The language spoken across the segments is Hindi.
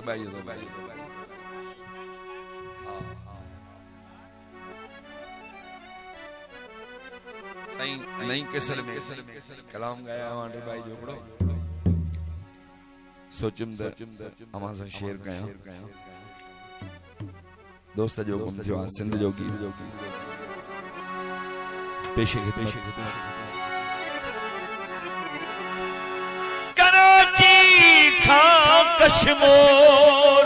भाई जो भाई सही नहीं केसर में कलाम गाया वांडे भाई जोगड़ो सोचुमदर अमासा शेर कया दोस्त जो गुम थियो सिंध जो गीत पेशे कराची खां कश्मीर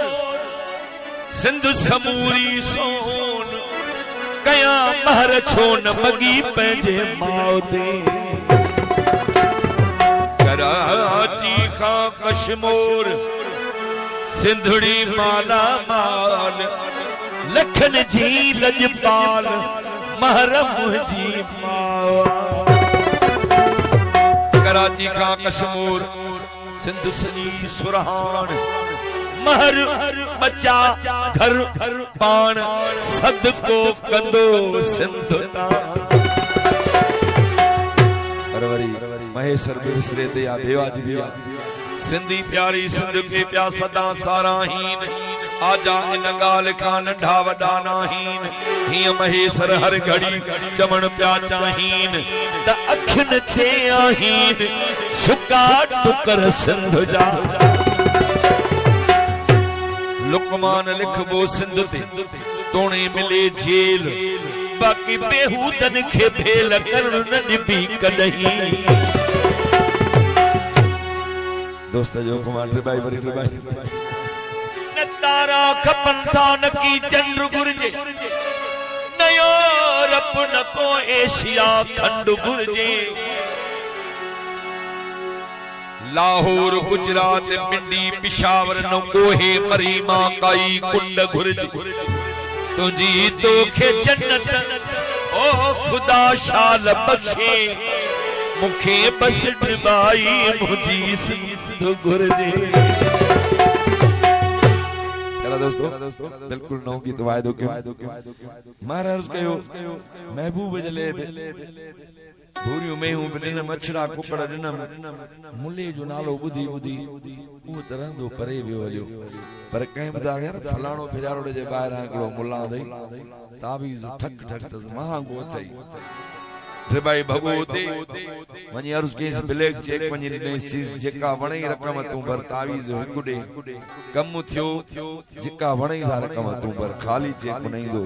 सिंध समूरी सोन कया महर छो न मगी पंहिंजे माउ ते कराची खां कश्मीर सिंधड़ी माला माल लखन जी लजपाल महर मुंहिंजी माउ कराची खां कश्मीर सिंध सॼी सुरहान महर बच्चा घर पान सदको कंदो सिंध परवरी महेश्वर बिसरे ते या बेवाजिबी सिंधी प्यारी सिंध के प्या सदा साराहीन आजा इन गाल खां नंढा वॾा नाहीन हीअं महेश्वर हर घड़ी चवण प्या चाहीन त अखियुनि थे आहीन सुका टुकर सिंध जा लुकमान लिखबो सिंध ते तोणे मिले जेल बाकी बेहूदन खे भेल करण न निभी कदहीं दोस्त जो कुमार भाई वरी भाई न तारा खपन था न की चंद्र गुरजे न यूरोप न को एशिया खंड गुरजे लाहौर गुजरात पिंडी पिशावर न कोहे मरीमा काई कुंड घुरज तुझी तोखे जन्नत ओ खुदा शाल बख्शे मुखे बस डिबाई मुझी सिंध घुरजे चला दोस्तों बिल्कुल नौ की तो वायदो के महाराज कयो महबूब जले भूरियों में हूं बिन मछड़ा कुकड़ दिन मुले जो नालो बुधी बुधी वो तरह दो परे भी होलियो पर कहीं बता यार फलाणो फिरारोड़े जे बाहर हिकिड़ो मुला दई ताबीज़ ठक ठक त महांगो अथई रे भाई भगवते वनी अर्ज केस ब्लैक चेक वनी ने चीज जेका वणे रकम तू भर ताबीज़ हिकुडे कम थियो जेका वणे सा रकम तू भर खाली चेक नहीं दो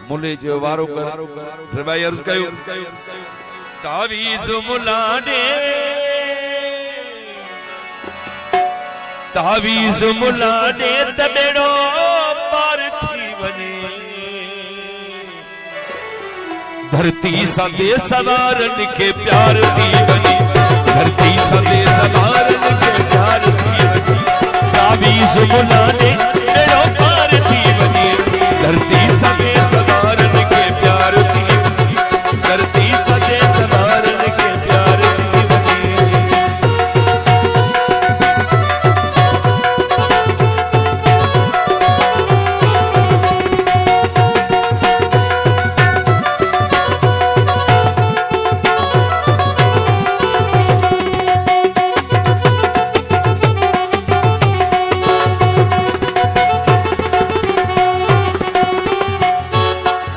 मुले जो वारो कर रे भाई अर्ज कयो तावीज़ मुलाने तावीज़ मुलाने तबेड़ो पार थी वने धरती सदे सवारन के प्यार थी वने धरती सदे सवारन के प्यार थी वने तावीज़ मुलाने तबेड़ो पार थी वने धरती सदे सवारन के प्यार थी धरती सदे सवारन के प्यार थी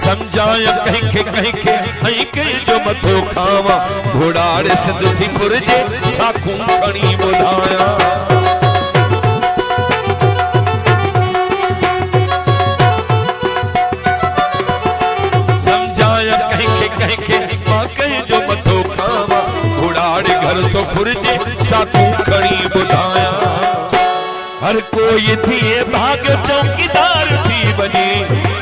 समझाया कहीं के जो मथो खावा घोड़ाड़े सिंध थी फुरजे साखूं खणी बुधाया समझाया कहीं जो मथो खावा घोड़ाड़े घर तो फुरजे साखूं खणी बुधाया हर कोई थी भाग चौकीदार थी बनी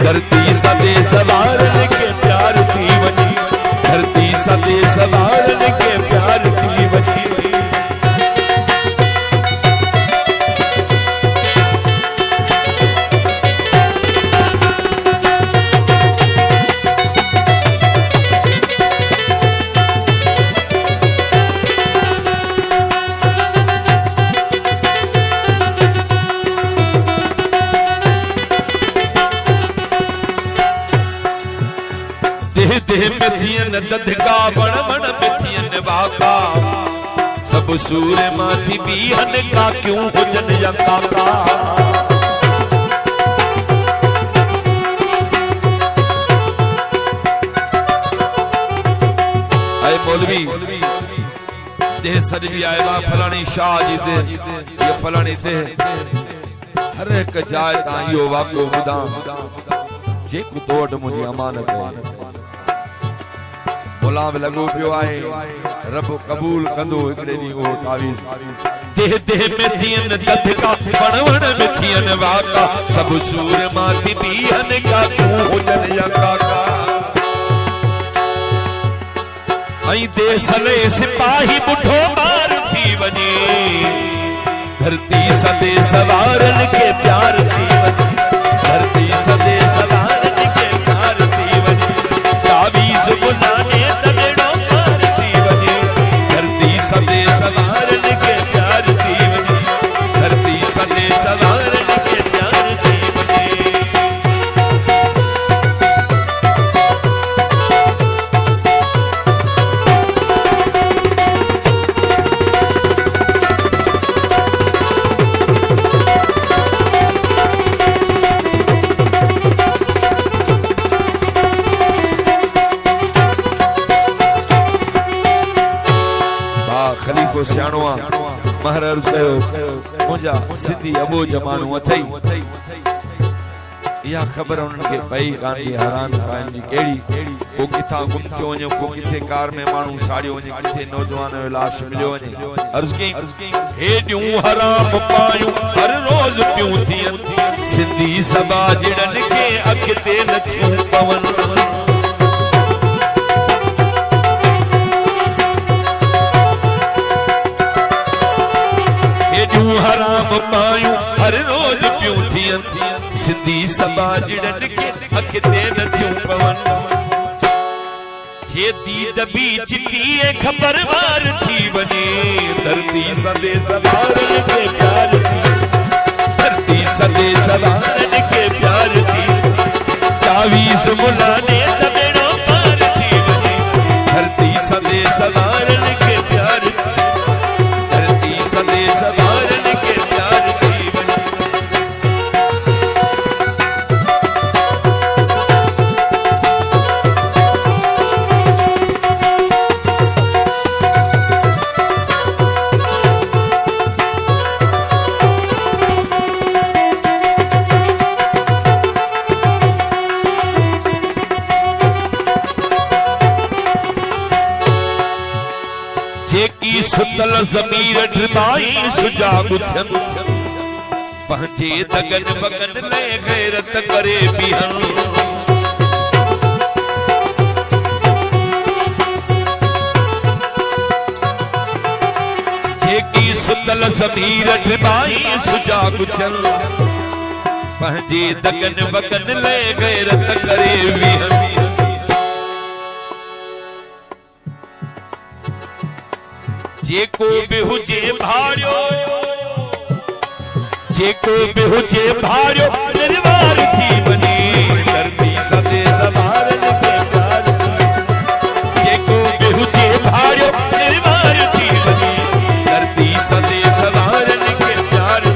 धरती सदे सवारन के प्यार थी बनी धरती सदे सवारन के प्यार थी बनी दधका बण बण मिथियन बाबा सब सूर माथी बीहन का क्यों हुजन या काका सज भी आए वा फलानी शाह जी दे ये फलानी दे हर एक जाए ता यो वाको बुदा जे को तोड़ मुझे अमानत है मुलाम लगो पियो आए रब कबूल कंदो एकड़े दी ओ तावीज़ देह देह में थियन दधका वण में थियन वाका सब सूर माथी बिहन का तू जन या काका आई देश ले सिपाही बुढ़ो मार थी वने धरती सदे सवारन के प्यार थी वने धरती सदे सवारन के प्यार थी वने तावीज़ बुलाने तड़ो मार थी वने धरती सदे सवारन के प्यार थी वने धरती सदे सवारन के प्यार थी वने खलीफो सियाणवा महाराज कयो मुजा सिंधी अबो जमानो अथई या खबर उनन के पई कान की हैरान कान जी केड़ी को किथा गुम थियो वने को किथे कार में मानू साड़ियो वने किथे नौजवान जो लाश मिलियो वने अर्ज की हेडियूं हराम पायूं हर रोज क्यों थियन सिंधी सभा जड़न के अखते नचियूं पवन हराम पायूं हर रोज क्यों थियन सिंधी सभा जड़न के अखते नथियूं पवन जे दीद भी चिट्ठी खबर वार थी वने धरती सदे सवारन के प्यार थी धरती सदे सवारन के प्यार थी तावीज़ बुलाने तबेड़ो पार थी वने धरती सदे सवारन के प्यार थी धरती सदे सवारन के प्यार थी वने जेकी सुतल ज़मीर ड्रिबाई सुजाग थियन पंहिंजे दगन बगन ले गैरत करे बिहन जेकी सुतल ज़मीर ड्रिबाई सुजाग थियन पंहिंजे दगन बगन ले गैरत करे बिहन जेको भी हुजे भाड़ियो जेको भी हुजे भाड़ियो निर्वार थी वने धरती सदे सवारन के प्यार जेको भी हुजे भाड़ियो निर्वार थी वने धरती सदे सवारन के प्यार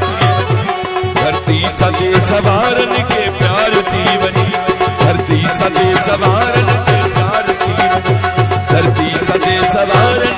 धरती सदे सवारन के प्यार थी वने धरती सदे सवारन के प्यार थी धरती सदे सवारन